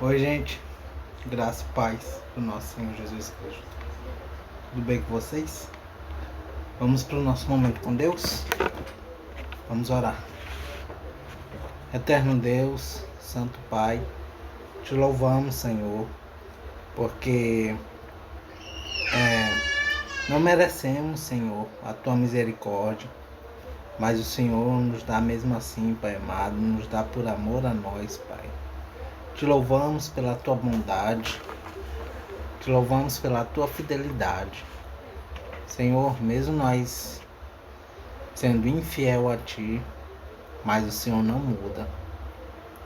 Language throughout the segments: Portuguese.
Oi, gente. Graça e paz do nosso Senhor Jesus Cristo. Tudo bem com vocês? Vamos para o nosso momento com Deus? Vamos orar. Eterno Deus, Santo Pai, te louvamos, Senhor, porque não merecemos, Senhor, a tua misericórdia, mas o Senhor nos dá mesmo assim, Pai amado, nos dá por amor a nós, Pai. Te louvamos pela tua bondade, te louvamos pela tua fidelidade. Senhor, mesmo nós sendo infiel a ti, mas o Senhor não muda.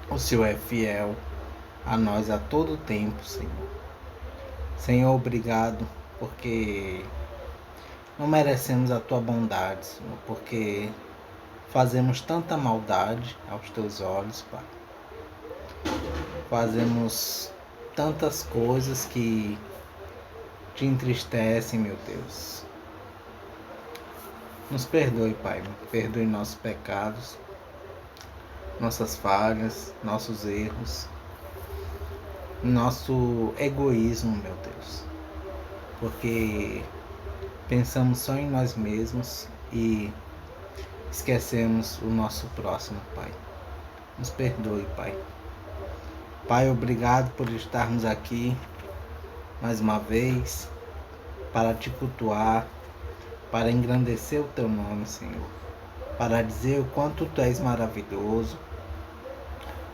O Senhor é fiel a nós a todo tempo, Senhor. Senhor, obrigado, porque não merecemos a tua bondade, Senhor, porque fazemos tanta maldade aos teus olhos, Pai. Fazemos tantas coisas que te entristecem, meu Deus. Nos perdoe, Pai. Perdoe nossos pecados, nossas falhas, nossos erros, nosso egoísmo, meu Deus. Porque pensamos só em nós mesmos e esquecemos o nosso próximo, Pai. Nos perdoe, Pai. Pai, obrigado por estarmos aqui mais uma vez para te cultuar, para engrandecer o teu nome, Senhor, para dizer o quanto tu és maravilhoso,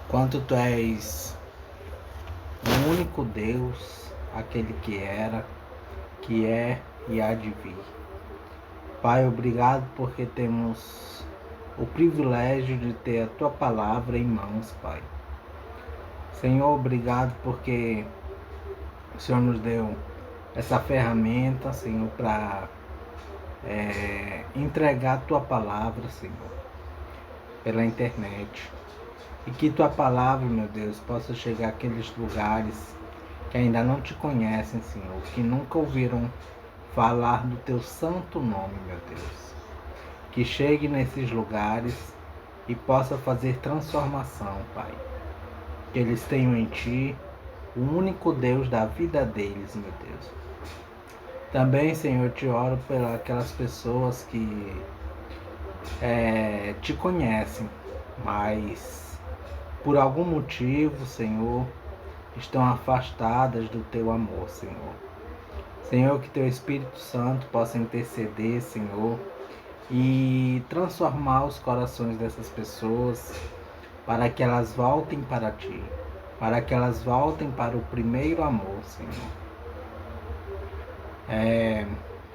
quanto tu és o único Deus, aquele que era, que é e há de vir. Pai, obrigado porque temos o privilégio de ter a tua palavra em mãos, Pai. Senhor, obrigado porque o Senhor nos deu essa ferramenta, Senhor, para entregar a tua palavra, Senhor, pela internet. E que tua palavra, meu Deus, possa chegar àqueles lugares que ainda não te conhecem, Senhor, que nunca ouviram falar do teu santo nome, meu Deus. Que chegue nesses lugares e possa fazer transformação, Pai. Que eles tenham em ti o único Deus da vida deles, meu Deus. Também, Senhor, te oro pelas aquelas pessoas que te conhecem, mas por algum motivo, Senhor, estão afastadas do teu amor, Senhor. Senhor, que teu Espírito Santo possa interceder, Senhor, e transformar os corações dessas pessoas para que elas voltem para ti, para que elas voltem para o primeiro amor, Senhor.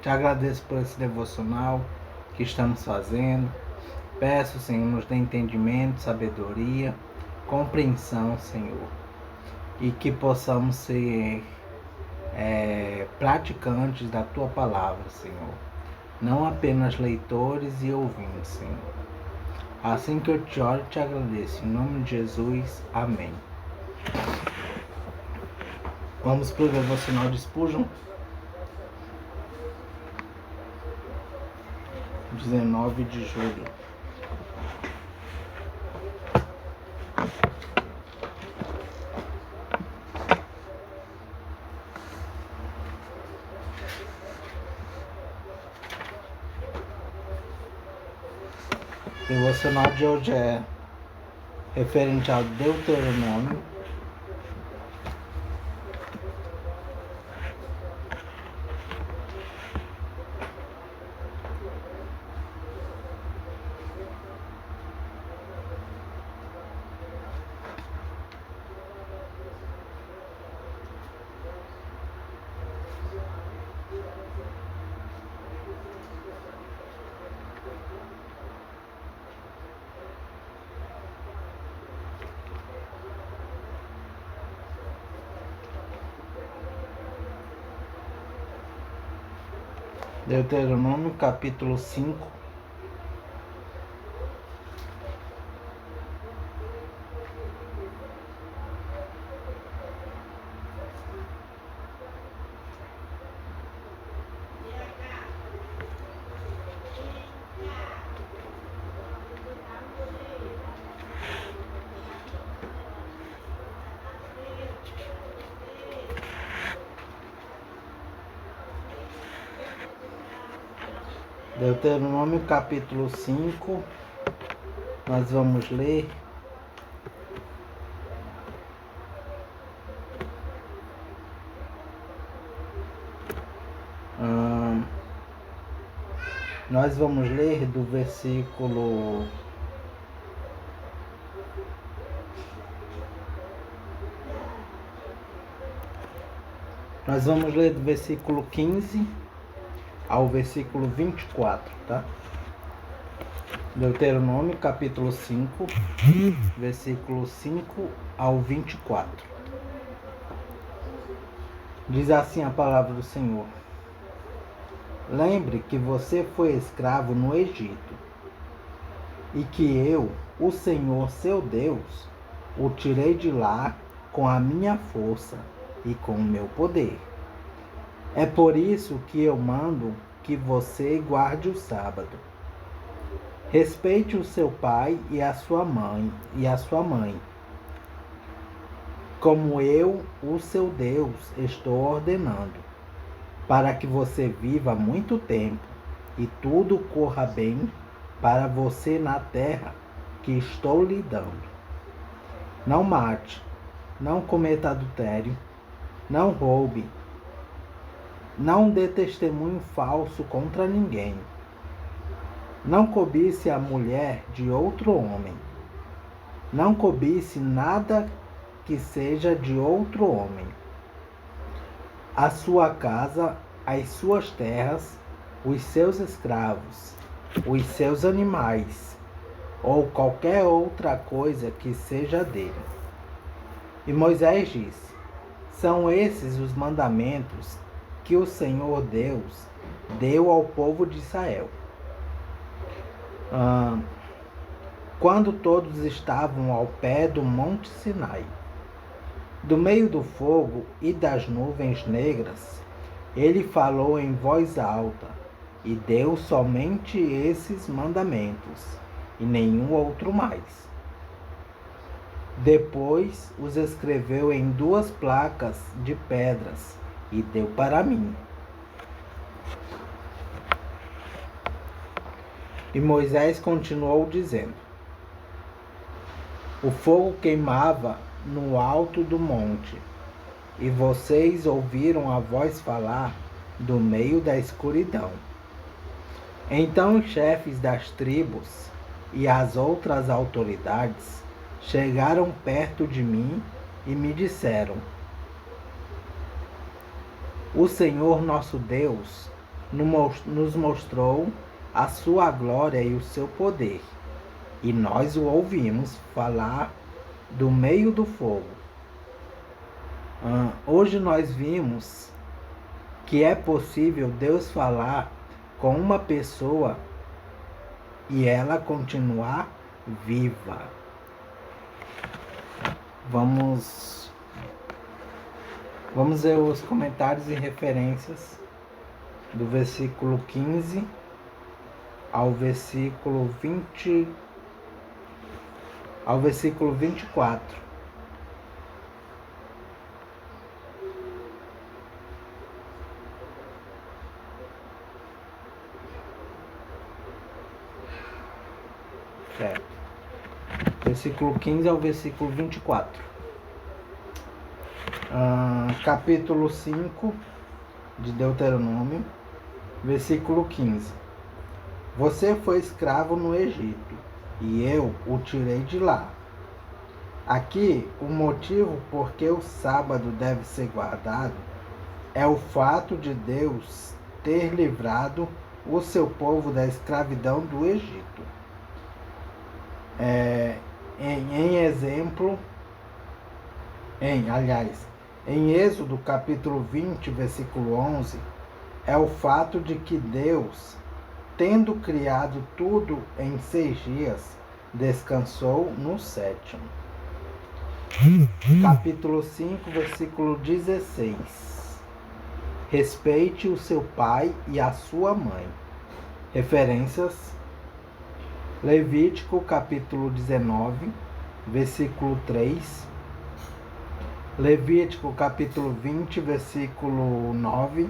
Te agradeço por esse devocional que estamos fazendo. Peço, Senhor, nos dê entendimento, sabedoria, compreensão, Senhor, e que possamos ser praticantes da tua palavra, Senhor, não apenas leitores e ouvintes, Senhor. Assim que eu te oro e te agradeço, em nome de Jesus, amém. Vamos para o devocional de Spurgeon, 19 de julho. O devocional de hoje é referente ao Deuteronômio, Deuteronômio capítulo 5. Deuteronômio capítulo 5, nós vamos ler do versículo Nós vamos ler do versículo 15 ao versículo 24, tá? Deuteronômio, capítulo 5, versículo 5 ao 24. Diz assim a palavra do Senhor: Lembre que você foi escravo no Egito, e que eu, o Senhor seu Deus, o tirei de lá com a minha força e com o meu poder. É por isso que eu mando que você guarde o sábado. Respeite o seu pai e a sua mãe, como eu, o seu Deus, estou ordenando, para que você viva muito tempo e tudo corra bem para você na terra que estou lhe dando. Não mate, não cometa adultério, não roube, não dê testemunho falso contra ninguém. Não cobice a mulher de outro homem. Não cobice nada que seja de outro homem. A sua casa, as suas terras, os seus escravos, os seus animais, ou qualquer outra coisa que seja dele. E Moisés disse: São esses os mandamentos que o Senhor Deus deu ao povo de Israel. Quando todos estavam ao pé do Monte Sinai, do meio do fogo e das nuvens negras, ele falou em voz alta e deu somente esses mandamentos e nenhum outro mais. Depois os escreveu em 2 placas de pedras e deu para mim. E Moisés continuou dizendo: O fogo queimava no alto do monte, e vocês ouviram a voz falar do meio da escuridão. Então os chefes das tribos e as outras autoridades chegaram perto de mim e me disseram: O Senhor nosso Deus nos mostrou a sua glória e o seu poder, e nós o ouvimos falar do meio do fogo. Hoje nós vimos que é possível Deus falar com uma pessoa e ela continuar viva. Vamos ver os comentários e referências do versículo 15 ao versículo 24. Certo. Versículo 15 ao versículo 24. Capítulo 5 de Deuteronômio, versículo 15. Você foi escravo no Egito, e eu o tirei de lá. Aqui, o motivo por que o sábado deve ser guardado é o fato de Deus ter livrado o seu povo da escravidão do Egito. Em Êxodo capítulo 20, versículo 11, é o fato de que Deus, tendo criado tudo em 6 dias, descansou no 7º. Capítulo 5, versículo 16. Respeite o seu pai e a sua mãe. Referências: Levítico capítulo 19, versículo 3. Levítico capítulo 20, versículo 9.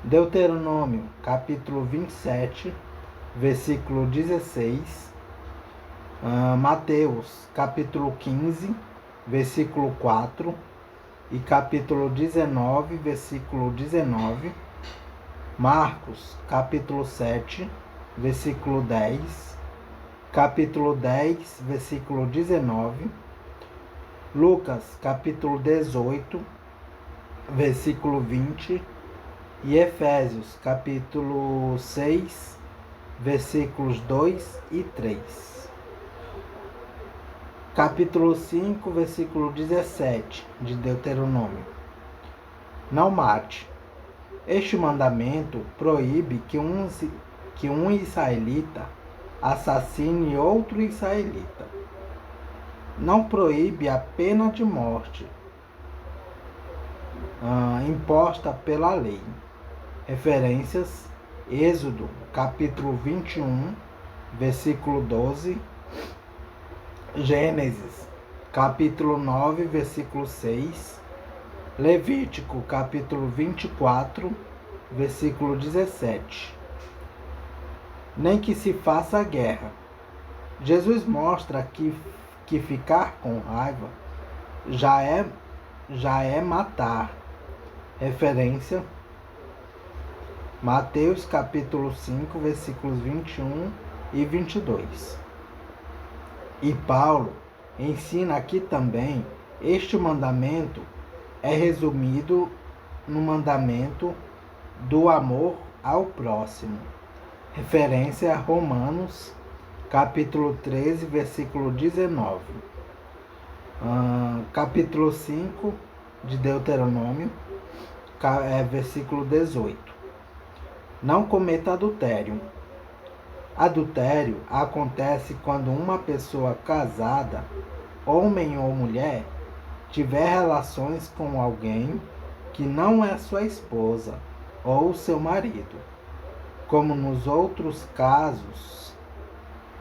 Deuteronômio, capítulo 27, versículo 16. Mateus, capítulo 15, versículo 4. E capítulo 19, versículo 19. Marcos, capítulo 7, versículo 10. Capítulo 10, versículo 19. Lucas, capítulo 18, versículo 20. E Efésios, capítulo 6, versículos 2 e 3. Capítulo 5, versículo 17 de Deuteronômio. Não mate. Este mandamento proíbe que um israelita assassine outro israelita. Não proíbe a pena de morte imposta pela lei. Referências: Êxodo, capítulo 21, versículo 12. Gênesis, capítulo 9, versículo 6. Levítico, capítulo 24, versículo 17. Nem que se faça guerra. Jesus mostra que ficar com raiva já é matar. Referência: Mateus capítulo 5, versículos 21 e 22. E Paulo ensina aqui também, este mandamento é resumido no mandamento do amor ao próximo. Referência a Romanos capítulo 13, versículo 19. Capítulo 5 de Deuteronômio, versículo 18. Não cometa adultério. Adultério acontece quando uma pessoa casada, homem ou mulher, tiver relações com alguém que não é sua esposa ou seu marido. Como nos outros casos,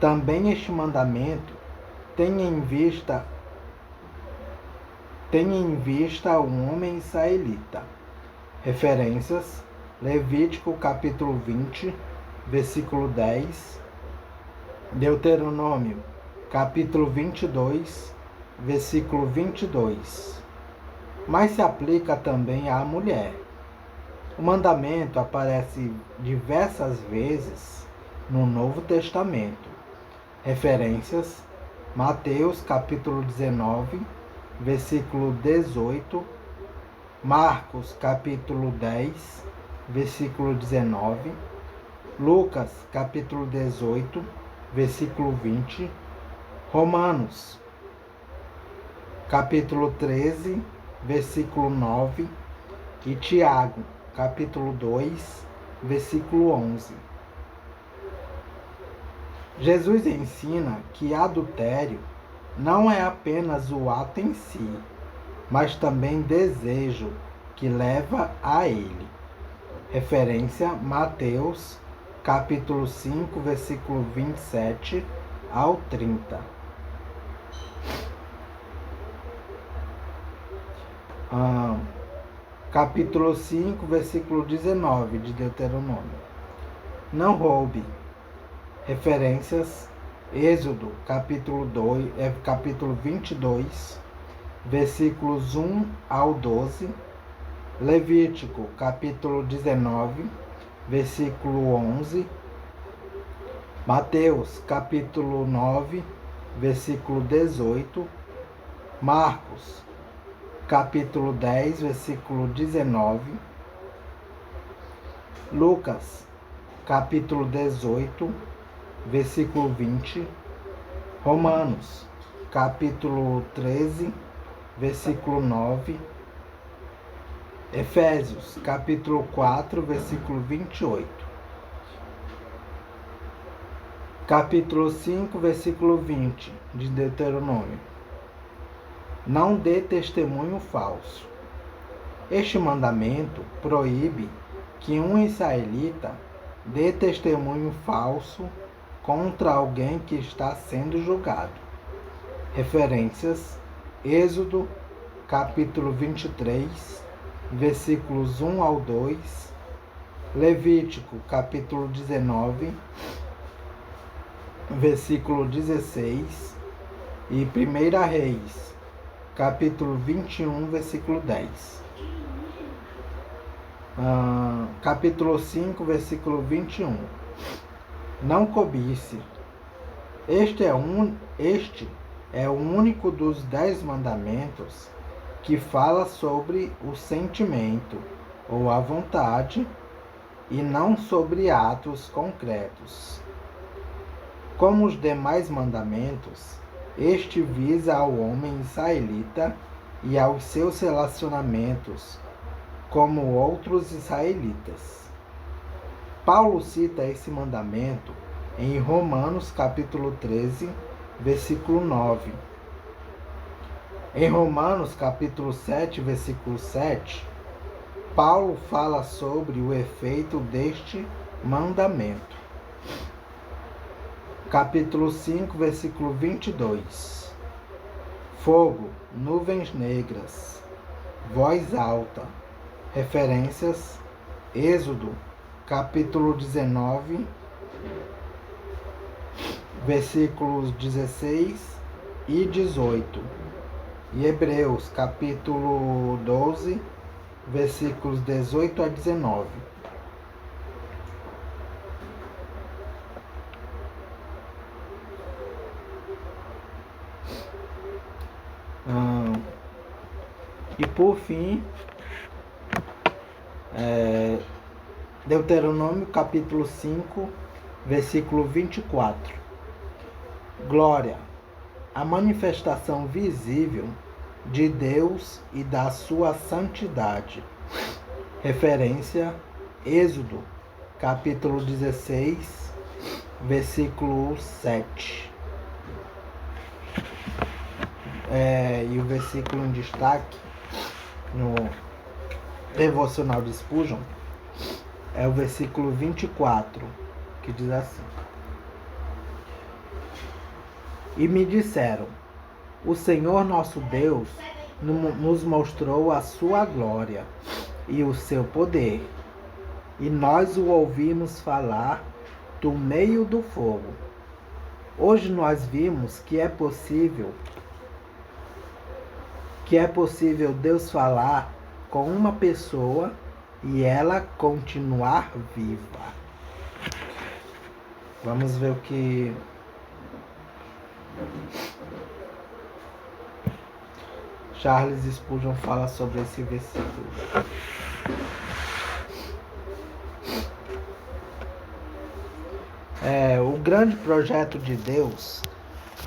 também este mandamento tem em vista um homem israelita. Referências: Levítico capítulo 20, versículo 10. Deuteronômio capítulo 22, versículo 22. Mas se aplica também à mulher. O mandamento aparece diversas vezes no Novo Testamento. Referências: Mateus capítulo 19, versículo 18. Marcos capítulo 10, versículo 19. Lucas capítulo 18, versículo 20. Romanos capítulo 13, versículo 9. E Tiago capítulo 2, versículo 11. Jesus ensina que adultério não é apenas o ato em si, mas também desejo que leva a ele. Referência: Mateus capítulo 5, versículo 27 ao 30. Capítulo 5, versículo 19 de Deuteronômio. Não roube. Referências: Êxodo capítulo 22, versículos 1 ao 12. Levítico capítulo 19, versículo 11. Mateus capítulo 9, versículo 18. Marcos capítulo 10, versículo 19. Lucas capítulo 18, versículo 20. Romanos capítulo 13, versículo 9. Efésios capítulo 4, versículo 28. Capítulo 5, versículo 20 de Deuteronômio. Não dê testemunho falso. Este mandamento proíbe que um israelita dê testemunho falso contra alguém que está sendo julgado. Referências: Êxodo capítulo 23, versículos 1 ao 2. Levítico, capítulo 19, versículo 16, e 1 Reis, capítulo 21, versículo 10. Capítulo 5, versículo 21. Não cobice. Este é o único dos 10 mandamentos que fala sobre o sentimento ou a vontade e não sobre atos concretos. Como os demais mandamentos, este visa ao homem israelita e aos seus relacionamentos como outros israelitas. Paulo cita esse mandamento em Romanos capítulo 13, versículo 9. Em Romanos capítulo 7, versículo 7, Paulo fala sobre o efeito deste mandamento. Capítulo 5, versículo 22. Fogo, nuvens negras, voz alta. Referências: Êxodo, capítulo 19, versículos 16 e 18. E Hebreus, capítulo 12, versículos 18 a 19. E por fim, Deuteronômio capítulo 5, versículo 24. Glória, a manifestação visível de Deus e da sua santidade. Referência: Êxodo, capítulo 16, versículo 7. E o versículo em destaque no devocional de Spurgeon é o versículo 24, que diz assim: E me disseram: o Senhor nosso Deus nos mostrou a sua glória e o seu poder, e nós o ouvimos falar do meio do fogo. Hoje nós vimos que é possível Deus falar com uma pessoa e ela continuar viva. Vamos ver o que Charles Spurgeon fala sobre esse versículo. O grande projeto de Deus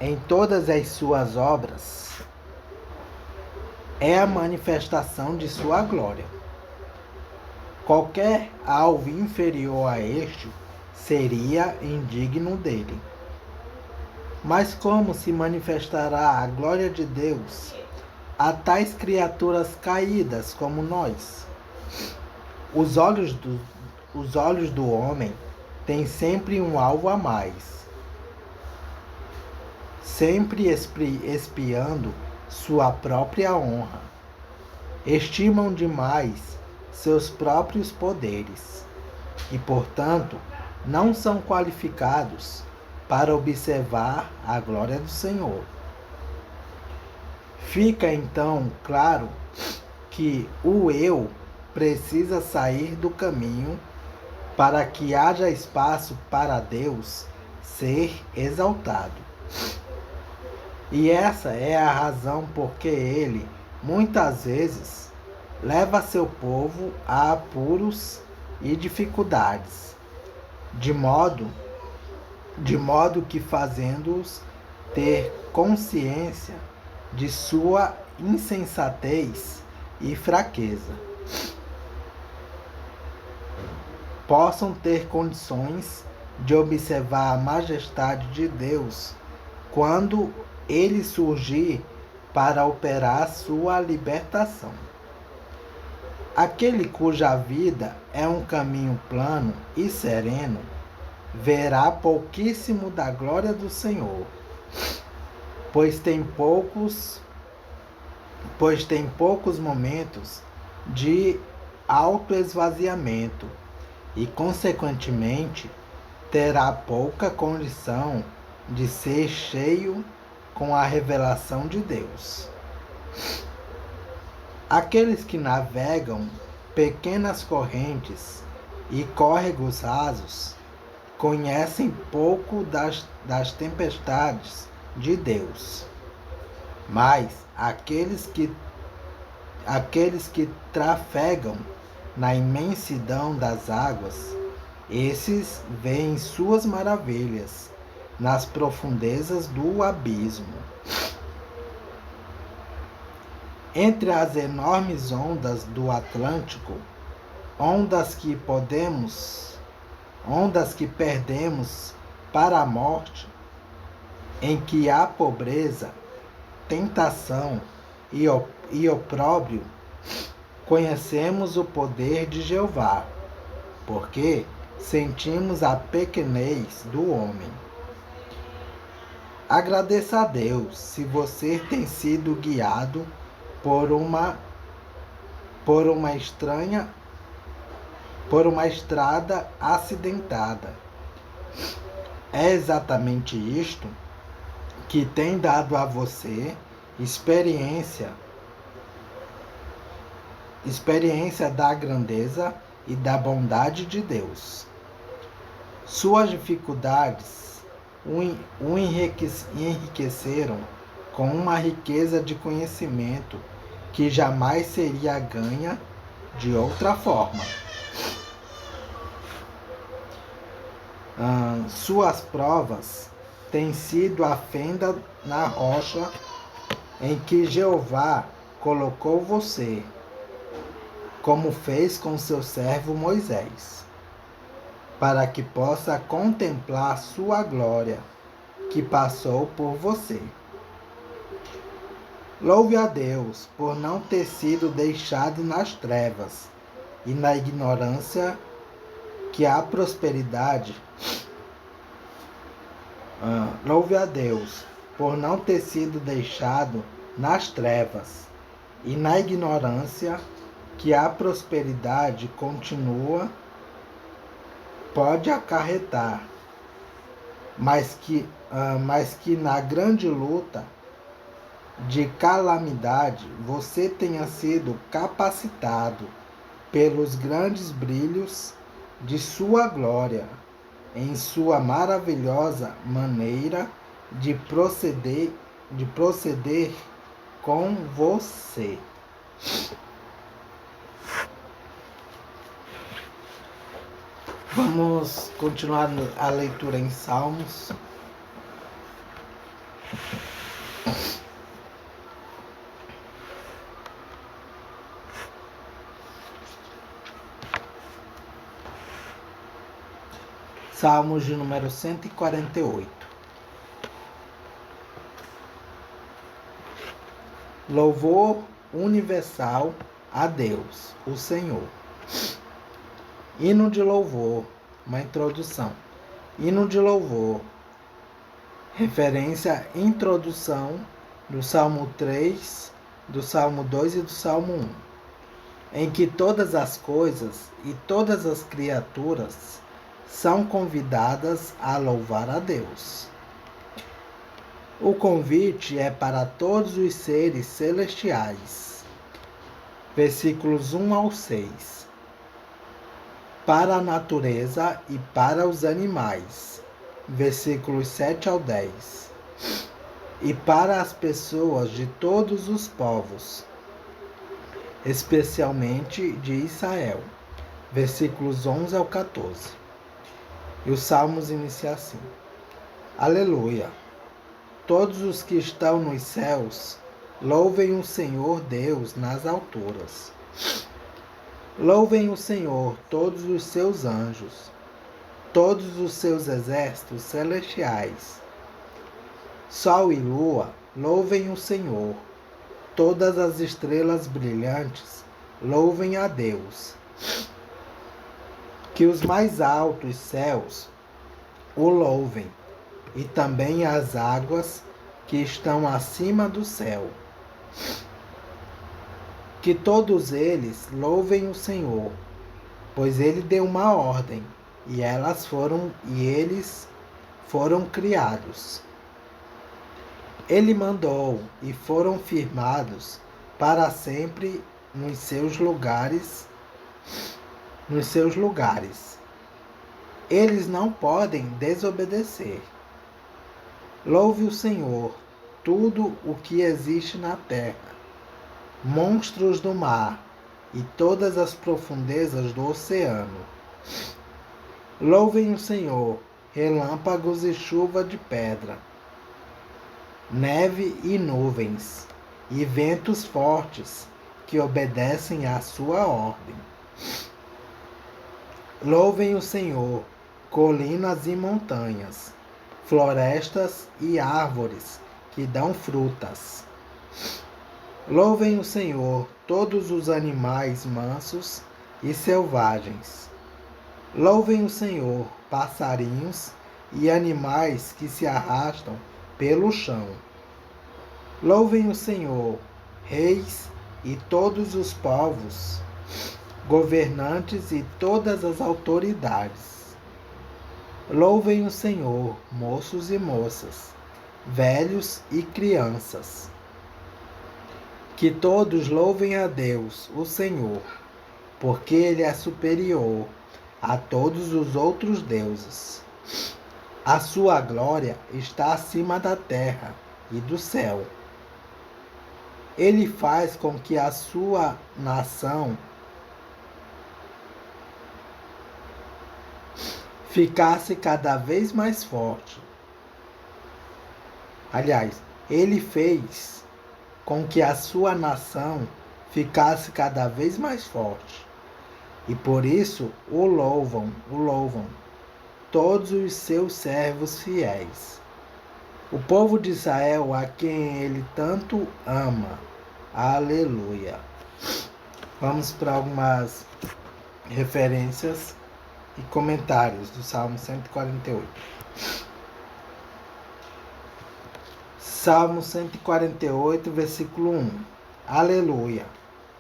em todas as suas obras é a manifestação de sua glória. Qualquer alvo inferior a este seria indigno dele. Mas como se manifestará a glória de Deus a tais criaturas caídas como nós? Os olhos do homem têm sempre um alvo a mais, sempre espiando sua própria honra. Estimam demais seus próprios poderes e, portanto, não são qualificados para observar a glória do Senhor. Fica então claro que o eu precisa sair do caminho para que haja espaço para Deus ser exaltado. E essa é a razão por que ele, muitas vezes, leva seu povo a apuros e dificuldades, de modo que fazendo-os ter consciência de sua insensatez e fraqueza, possam ter condições de observar a majestade de Deus quando ele surgir para operar sua libertação. Aquele cuja vida é um caminho plano e sereno verá pouquíssimo da glória do Senhor, pois tem poucos momentos de autoesvaziamento e, consequentemente, terá pouca condição de ser cheio com a revelação de Deus. Aqueles que navegam pequenas correntes e córregos rasos conhecem pouco das tempestades de Deus, mas aqueles que trafegam na imensidão das águas, esses veem suas maravilhas nas profundezas do abismo. Entre as enormes ondas do Atlântico, ondas que perdemos para a morte, em que há pobreza, tentação e opróbrio, conhecemos o poder de Jeová, porque sentimos a pequenez do homem. Agradeça a Deus se você tem sido guiado por uma estrada acidentada. É exatamente isto que tem dado a você experiência da grandeza e da bondade de Deus. Suas dificuldades o enriqueceram com uma riqueza de conhecimento que jamais seria ganha de outra forma. Suas provas têm sido a fenda na rocha em que Jeová colocou você, como fez com seu servo Moisés, para que possa contemplar sua glória, que passou por você. Louve a Deus por não ter sido deixado nas trevas e na ignorância que a prosperidade. Louve a Deus por não ter sido deixado nas trevas e na ignorância que a prosperidade pode acarretar, mas que na grande luta de calamidade você tenha sido capacitado pelos grandes brilhos de sua glória, em sua maravilhosa maneira de proceder com você. Vamos continuar a leitura em Salmos. Salmos de número 148. Louvor universal a Deus, o Senhor. Hino de louvor, uma introdução. Hino de louvor, referência à introdução do Salmo 3, do Salmo 2 e do Salmo 1, em que todas as coisas e todas as criaturas são convidadas a louvar a Deus. O convite é para todos os seres celestiais. Versículos 1 ao 6. Para a natureza e para os animais. Versículos 7 ao 10. E para as pessoas de todos os povos, especialmente de Israel. Versículos 11 ao 14. E os salmos iniciam assim: Aleluia! Todos os que estão nos céus, louvem o Senhor Deus nas alturas. Louvem o Senhor todos os seus anjos, todos os seus exércitos celestiais. Sol e lua, louvem o Senhor. Todas as estrelas brilhantes, louvem a Deus. Que os mais altos céus o louvem, e também as águas que estão acima do céu. Que todos eles louvem o Senhor, pois ele deu uma ordem, e eles foram criados. Ele mandou e foram firmados para sempre nos seus lugares. Eles não podem desobedecer. Louve o Senhor, tudo o que existe na terra, monstros do mar e todas as profundezas do oceano. Louvem o Senhor, relâmpagos e chuva de pedra, neve e nuvens, e ventos fortes que obedecem à sua ordem. Louvem o Senhor, colinas e montanhas, florestas e árvores que dão frutas. Louvem o Senhor, todos os animais mansos e selvagens. Louvem o Senhor, passarinhos e animais que se arrastam pelo chão. Louvem o Senhor, reis e todos os povos, governantes e todas as autoridades. Louvem o Senhor, moços e moças, velhos e crianças. Que todos louvem a Deus, o Senhor, porque Ele é superior a todos os outros deuses. A sua glória está acima da terra e do céu. Ele faz com que a sua nação ficasse cada vez mais forte. Aliás, ele fez com que a sua nação ficasse cada vez mais forte. E por isso o louvam todos os seus servos fiéis. O povo de Israel, a quem ele tanto ama. Aleluia. Vamos para algumas referências e comentários do Salmo 148. Salmo 148, versículo 1. Aleluia.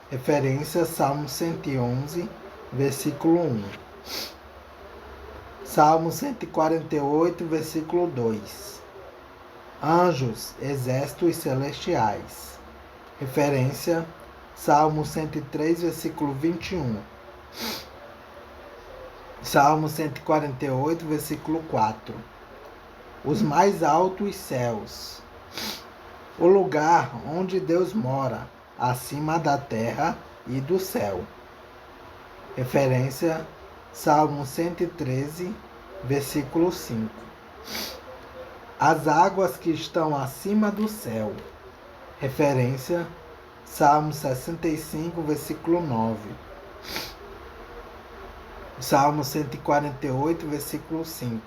Referência Salmo 111, versículo 1. Salmo 148, versículo 2. Anjos, exércitos celestiais. Referência Salmo 103, versículo 21. Salmo 148, versículo 4. Os mais altos céus. O lugar onde Deus mora, acima da terra e do céu. Referência Salmo 113, versículo 5. As águas que estão acima do céu. Referência Salmo 65, versículo 9. Salmo 148, versículo 5.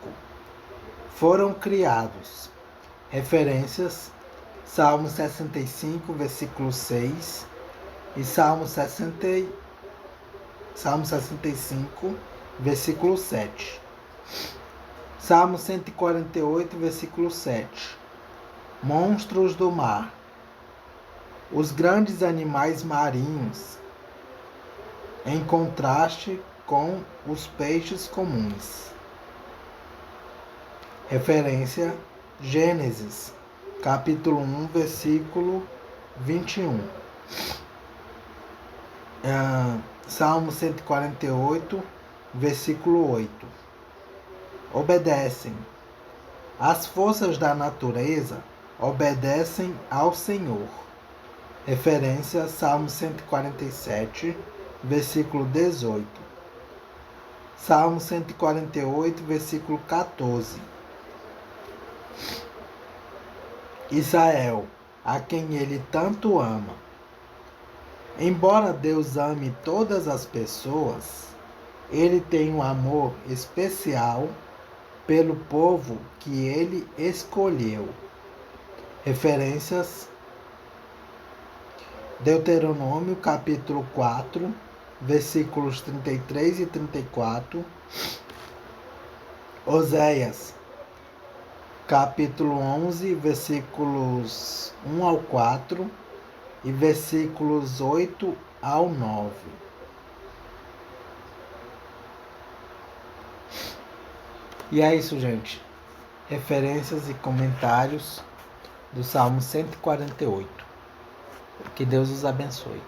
Foram criados. Referências Salmo 65, versículo 6 e Salmo 65, versículo 7. Salmo 148, versículo 7. Monstros do mar. Os grandes animais marinhos, em contraste com os peixes comuns. Referência Gênesis, capítulo 1, versículo 21. Salmo 148, versículo 8. Obedecem. As forças da natureza obedecem ao Senhor. Referência Salmo 147, versículo 18. Salmo 148, versículo 14. Israel, a quem ele tanto ama. Embora Deus ame todas as pessoas, ele tem um amor especial pelo povo que ele escolheu. Referências Deuteronômio capítulo 4, versículos 33 e 34. Oséias capítulo 11, versículos 1 ao 4 e versículos 8 ao 9. E é isso, gente. Referências e comentários do Salmo 148. Que Deus os abençoe.